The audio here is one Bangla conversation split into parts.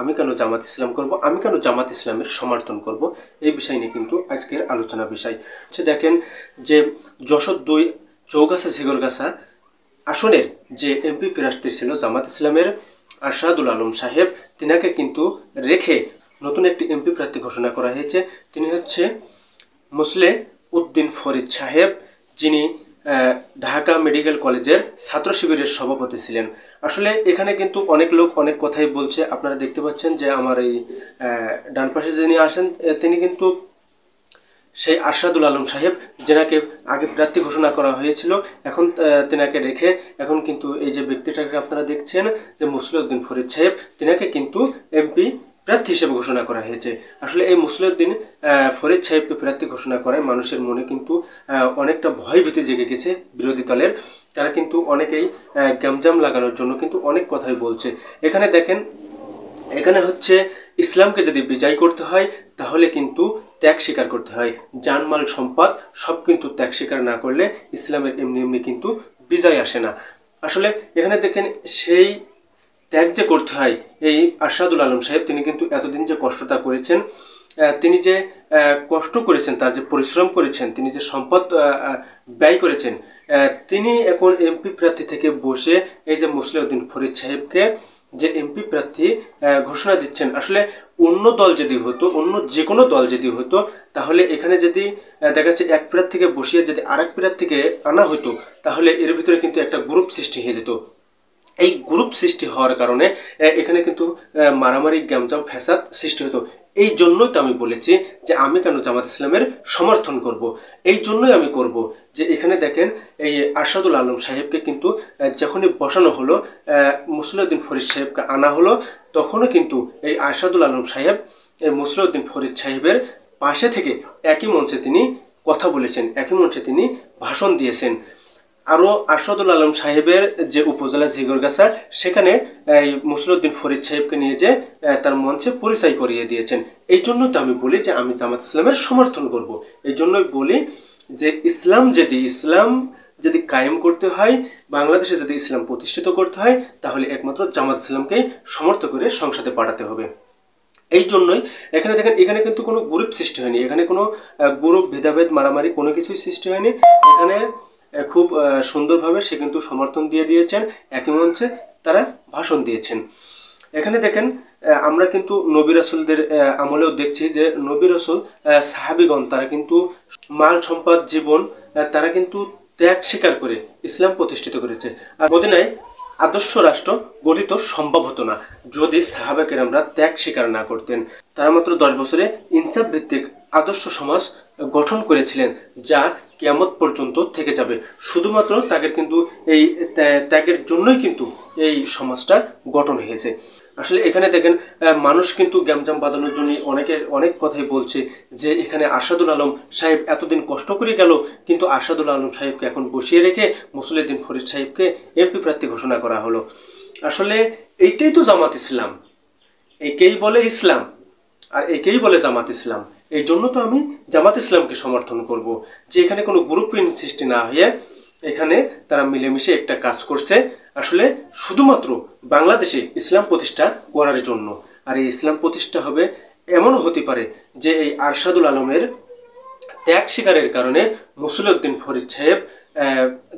আমি কেন জামাত ইসলাম করব, আমি কেন জামাত ইসলামের সমর্থন করব, এই বিষয় নিয়ে কিন্তু আজকের আলোচনা বিষয় হচ্ছে। দেখেন যে যশোর 2 চৌগাছা ঝিগরগাছা আসনের যে এমপি প্রার্থী ছিল জামাত ইসলামের আরশাদুল আলম সাহেব, তিনাকে কিন্তু রেখে নতুন একটি এমপি প্রার্থী ঘোষণা করা হয়েছে। তিনি হচ্ছে মুসলে উদ্দিন ফরিদ সাহেব, যিনি ঢাকা মেডিকেল কলেজের ছাত্র শিবিরের সভাপতি ছিলেন। আসলে এখানে কিন্তু অনেক লোক অনেক কথাই বলছে, আপনারা দেখতে পাচ্ছেন যে আমার এই ডান পাশে যিনি আসেন তিনি কিন্তু সেই আরশাদুল আলম সাহেব, যেনাকে আগে প্রার্থী ঘোষণা করা হয়েছিল, এখন তেনাকে রেখে এখন কিন্তু এই যে ব্যক্তিটাকে আপনারা দেখছেন যে মুসলিউদ্দিন ফরিদ সাহেব, তিনাকে কিন্তু এমপি প্রার্থী হিসেবে ঘোষণা করা হয়েছে। আসলে এই মুসলিউদ্দিন ফরিদ সাহেবকে প্রার্থী ঘোষণা করায় মানুষের মনে কিন্তু অনেকটা ভয় ভীতি জেগে গেছে বিরোধী দলের। তারা কিন্তু অনেকেই গ্যামজাম লাগানোর জন্য কিন্তু অনেক কথাই বলছে। এখানে দেখেন, এখানে হচ্ছে ইসলামকে যদি বিজয় করতে হয় তাহলে কিন্তু ত্যাগ স্বীকার করতে হয়, জানমাল সম্পদ সব কিন্তু ত্যাগ স্বীকার না করলে ইসলামের এমনি এমনি কিন্তু বিজয় আসে না। আসলে এখানে দেখেন সেই ত্যাগ যে করতে হয়, এই আরশাদুল আলম সাহেব তিনি কিন্তু এতদিন যে কষ্টটা করেছেন, তিনি যে কষ্ট করেছেন, তার যে পরিশ্রম করেছেন, তিনি যে সম্পদ ব্যয় করেছেন, তিনি এখন এমপি প্রার্থী থেকে বসে এই যে মুসলিউদ্দিন ফরিদ সাহেবকে যে এমপি প্রার্থী ঘোষণা দিচ্ছেন। আসলে অন্য দল যদি হতো, অন্য যে কোনো দল যদি হতো, তাহলে এখানে যদি দেখা যাচ্ছে এক প্রার্থীকে বসিয়ে যদি আরেক প্রার্থীকে আনা হতো, তাহলে এর ভিতরে কিন্তু একটা গ্রুপ সৃষ্টি হয়ে যেত। এই গ্রুপ সৃষ্টি হওয়ার কারণে এখানে কিন্তু মারামারি গ্যামজাম ফ্যাসাদ সৃষ্টি হতো। এই জন্যই তো আমি বলেছি যে আমি কেন জামাত ইসলামের সমর্থন করব। এই জন্যই আমি করব যে এখানে দেখেন এই আরশাদুল আলম সাহেবকে কিন্তু যখনই বসানো হলো, মুসলিউদ্দিন ফরিদ সাহেবকে আনা হলো, তখনও কিন্তু এই আরশাদুল আলম সাহেব এই মুসলিউদ্দিন ফরিদ সাহেবের পাশে থেকে একই মঞ্চে তিনি কথা বলেছেন, একই মঞ্চে তিনি ভাষণ দিয়েছেন। আরও আরশাদুল আলম সাহেবের যে উপজেলা ঝিগরগাছা, সেখানে এই মুসলিউদ্দিন ফরিদ সাহেবকে নিয়ে যে তার মঞ্চে পরিচয় করিয়ে দিয়েছেন। এই জন্যই তো আমি বলি যে আমি জামাত ইসলামের সমর্থন করব। এই জন্যই বলি যে ইসলাম যদি কায়েম করতে হয়, বাংলাদেশে যদি ইসলাম প্রতিষ্ঠিত করতে হয়, তাহলে একমাত্র জামাত ইসলামকেই সমর্থন করে সংসদে পাঠাতে হবে। এই জন্যই এখানে দেখেন, এখানে কিন্তু কোনো গ্রুপ সৃষ্টি হয়নি, এখানে কোনো গ্রুপ ভেদাভেদ মারামারি কোনো কিছুই সৃষ্টি হয়নি। এখানে খুব সুন্দরভাবে সে কিন্তু সমর্থন দিয়ে দিয়েছেন, একই মঞ্চে তারা ভাষণ দিয়েছেন। এখানে দেখেন আমরা কিন্তু নবী রাসূলদের আমলেও দেখছি যে নবী রাসূল সাহাবীগণ তারা কিন্তু মাল সম্পদ জীবন তারা কিন্তু ত্যাগ স্বীকার করে ইসলাম প্রতিষ্ঠিত করেছে। আর মদিনায় আদর্শ রাষ্ট্র গঠিত সম্ভব হতো না যদি সাহাবা কেরামরা ত্যাগ স্বীকার না করতেন। তারা মাত্র 10 বছরে ইনসাফ ভিত্তিক আদর্শ সমাজ গঠন করেছিলেন, যা কিয়ামত পর্যন্ত থেকে যাবে। শুধুমাত্র তাদের কিন্তু এই ত্যাগের জন্যই কিন্তু এই সমাজটা গঠন হয়েছে। আসলে এখানে দেখেন মানুষ কিন্তু গ্যামজাম বাঁধানোর জন্য অনেক কথাই বলছে যে এখানে আরশাদুল আলম সাহেব এতদিন কষ্ট করে গেল, কিন্তু আরশাদুল আলম সাহেবকে এখন বসিয়ে রেখে মুসলিউদ্দিন ফরিদ সাহেবকে এমপি প্রার্থী ঘোষণা করা হলো। আসলে এইটাই তো জামাত ইসলাম, একেই বলে ইসলাম আর একেই বলে জামাত ইসলাম। এই জন্য তো আমি জামাত ইসলামকে সমর্থন করব যে এখানে কোনো গ্রুপ সৃষ্টি না হয়ে এখানে তারা মিলেমিশে একটা কাজ করছে, আসলে শুধুমাত্র বাংলাদেশে ইসলাম প্রতিষ্ঠা করার জন্য। আর এই ইসলাম প্রতিষ্ঠা হবে, এমনও হতে পারে যে এই আরশাদুল আলমের ত্যাগ স্বীকারের কারণে মুসলিউদ্দিন ফরিদ সাহেব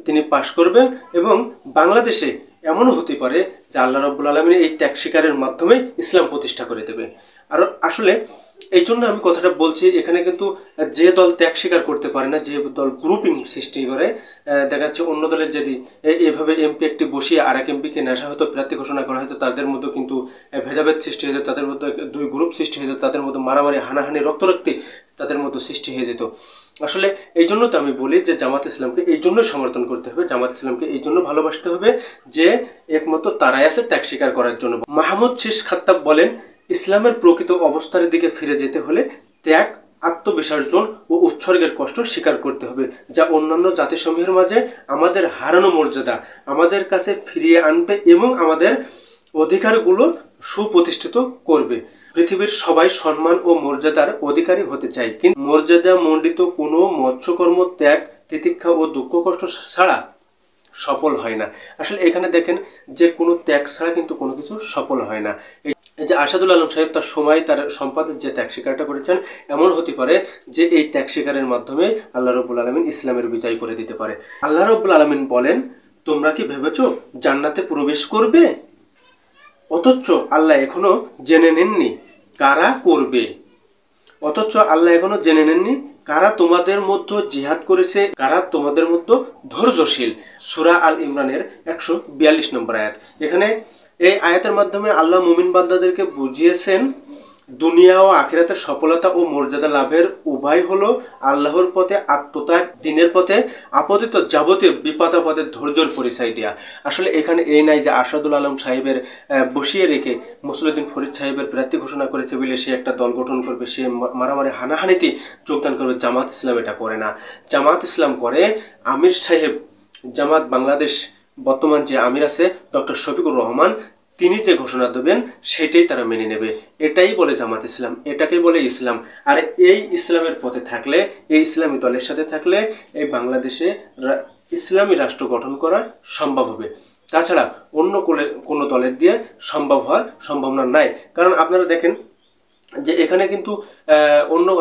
তিনি পাশ করবেন, এবং বাংলাদেশে এমনও হতে পারে যে আল্লাহ রাব্বুল আলামিন এই ত্যাগ স্বীকারের মাধ্যমে ইসলাম প্রতিষ্ঠা করে দেবে। আর আসলে এই জন্য আমি কথাটা বলছি, এখানে কিন্তু যে দল ত্যাগ স্বীকার করতে পারে না, যে দল গ্রুপিং সৃষ্টি করে, দেখা যাচ্ছে অন্য দলের যদি এভাবে এমপি একটি বসিয়ে আর এক এমপিকে নেশা হতো প্রার্থী ঘোষণা করা হতো, তাদের মধ্যে কিন্তু ভেদাভেদ সৃষ্টি হয়ে যেত, তাদের মধ্যে 2 গ্রুপ সৃষ্টি হয়ে যেত, তাদের মধ্যে মারামারি হানাহানি রক্তারক্তি তাদের মধ্যে সৃষ্টি হয়ে যেত। আসলে এই জন্য তো আমি বলি যে জামাত ইসলামকে এই জন্য সমর্থন করতে হবে, জামাত ইসলামকে এই জন্য ভালোবাসতে হবে যে একমাত্র তারাই আছে ত্যাগ স্বীকার করার জন্য। মাহমুদ শীষ খাত্তাব বলেন, ইসলামের প্রকৃত অবস্থার দিকে ফিরে যেতে হলে ত্যাগ, আত্মবিসর্জন ও উৎসর্গের কষ্ট স্বীকার করতে হবে, যা অন্যান্য জাতিসমূহের মাঝে আমাদের হারানো মর্যাদা আমাদের কাছে ফিরিয়ে আনবে এবং আমাদের অধিকারগুলো সুপ্রতিষ্ঠিত করবে। পৃথিবীর সবাই সম্মান ও মর্যাদার অধিকারী হতে চায়, কিন্তু মর্যাদা মণ্ডিত কোনো মৎস্যকর্ম ত্যাগ, তিতিক্ষা ও দুঃখ কষ্ট ছাড়া সফল হয় না। আসলে এখানে দেখেন যে কোনো ত্যাগ ছাড়া কিন্তু কোনো কিছু সফল হয় না। এই যে আরশাদুল আলম সাহেব তার সময় তার সম্পাদের যে ত্যাগ স্বীকারটা করেছেন, এমন হতে পারে যে এই ত্যাগ স্বীকারের মাধ্যমে আল্লাহ রাব্বুল আলামিন ইসলামের বিজয় করে দিতে পারে। আল্লাহ রাব্বুল আলামিন বলেন, তোমরা কি ভেবেছো জান্নাতে প্রবেশ করবে? অথচ আল্লাহ এখনো জেনে নেননি কারা করবে। অথচ আল্লাহ এখনো জেনে নেননি কারা তোমাদের মধ্যে জিহাদ করেছে, কারা তোমাদের মধ্যে ধৈর্যশীল। সূরা আল ইমরানের 142 নম্বর আয়াত। এখানে এই আয়াতের মাধ্যমে আল্লাহ মুমিন বান্দাদেরকে বুঝিয়েছেন দুনিয়া ও আখিরাতের সফলতা ও মর্যাদা লাভের উভয় হলো আল্লাহর পথে আত্মত্যাগ, দিনের পথে আপতিত যাবতীয় বিপদ আপদের ধৈর্যের পরিচয় দেয়া। আসলে এখানে এই নাই যে আরশাদুল আলম সাহেবের বসিয়ে রেখে মুসলিউদ্দিন ফরিদ সাহেবের প্রার্থী ঘোষণা করেছে বলে সে একটা দল গঠন করবে, সে মারামারি হানাহানিতে যোগদান করবে। জামাত ইসলাম এটা করে না। জামাত ইসলাম করে আমির সাহেব, জামাত বাংলাদেশ বর্তমান যে আমির আছে ডক্টর শফিকুর রহমান, তিনি যে ঘোষণা দেবেন সেটাই তারা মেনে নেবে। এটাই বলে জামাত ইসলাম, এটাকেই বলে ইসলাম। আর এই ইসলামের পথে থাকলে, এই ইসলামী দলের সাথে থাকলে এই বাংলাদেশে ইসলামী রাষ্ট্র গঠন করা সম্ভব হবে। তাছাড়া অন্য কোনো দলের দিয়ে সম্ভব হওয়ার সম্ভাবনা নাই। কারণ আপনারা দেখেন যে এখানে কিন্তু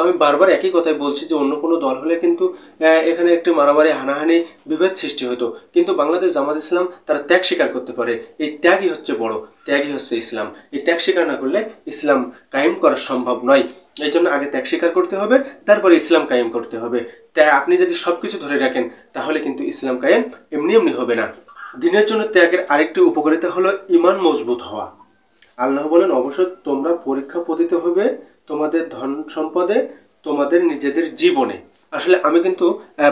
আমি বারবার একই কথাই বলছি যে অন্য কোনো দল হলে কিন্তু এখানে একটি মারামারি হানাহানি বিভেদ সৃষ্টি হতো, কিন্তু বাংলাদেশ জামাত ইসলাম তারা ত্যাগ স্বীকার করতে পারে। এই ত্যাগই হচ্ছে বড়, ত্যাগই হচ্ছে ইসলাম। এই ত্যাগ স্বীকার না করলে ইসলাম কায়েম করা সম্ভব নয়। এই জন্য আগে ত্যাগ স্বীকার করতে হবে, তারপরে ইসলাম কায়েম করতে হবে। তাই আপনি যদি সবকিছু ধরে রাখেন তাহলে কিন্তু ইসলাম কায়েম এমনি এমনি হবে না। দিনের জন্য ত্যাগের আরেকটি উপকারিতা হলো ঈমান মজবুত হওয়া। আল্লাহ বলেন, অবশ্যই তোমরা পরীক্ষা পতিত হবে তোমাদের ধন সম্পদে, তোমাদের নিজেদের জীবনে। আসলে আমি কিন্তু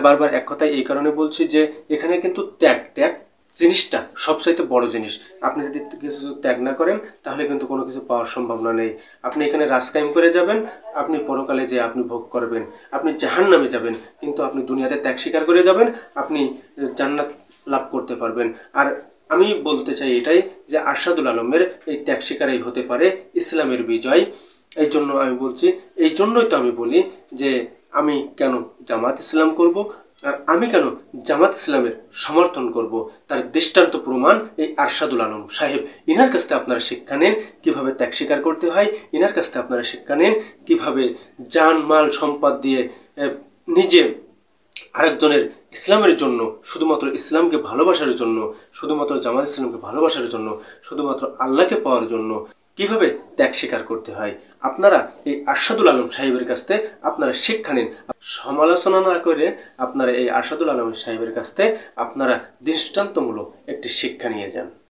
বারবার এক কথাই এই কারণে বলছি যে এখানে কিন্তু ত্যাগ জিনিসটা সবচাইতে বড় জিনিস। আপনি যদি কিছু ত্যাগ না করেন তাহলে কিন্তু কোনো কিছু পাওয়ার সম্ভাবনা নেই। আপনি এখানে রাজ কায়েম করে যাবেন, আপনি পরকালে যে আপনি ভোগ করবেন, আপনি জাহান্নামে যাবেন, কিন্তু আপনি দুনিয়াতে ত্যাগ স্বীকার করে যাবেন, আপনি জান্নাত লাভ করতে পারবেন। আর আমি বলতে চাই এটাই যে আরশাদুল আলমের এই ত্যাগ স্বীকারই হতে পারে ইসলামের বিজয়। এই জন্য আমি বলছি, এই জন্যই তো আমি বলি যে আমি কেন জামাত ইসলাম করব, আর আমি কেন জামাত ইসলামের সমর্থন করব, তার দৃষ্টান্ত প্রমাণ এই আরশাদুল আলম সাহেব। ইনার কাছ থেকে আপনারা শিক্ষা নেন কিভাবে ত্যাগ স্বীকার করতে হয়, ইনার কাছ থেকে আপনারা শিক্ষা নেন কিভাবে জান মাল সম্পদ দিয়ে নিজে আরেকজনের ইসলামের জন্য, শুধুমাত্র ইসলামকে ভালোবাসার জন্য, শুধুমাত্র জামাত ইসলামকে ভালোবাসার জন্য, শুধুমাত্র আল্লাহকে পাওয়ার জন্য কিভাবে ত্যাগ স্বীকার করতে হয়। আপনারা এই আরশাদুল আলম সাহেবের কাছ থেকে আপনারা শিক্ষা নিন। সমালোচনা না করে আপনারা এই আরশাদুল আলম সাহেবের কাছ থেকে আপনারা দৃষ্টান্তমূলক একটি শিক্ষা নিয়ে যান।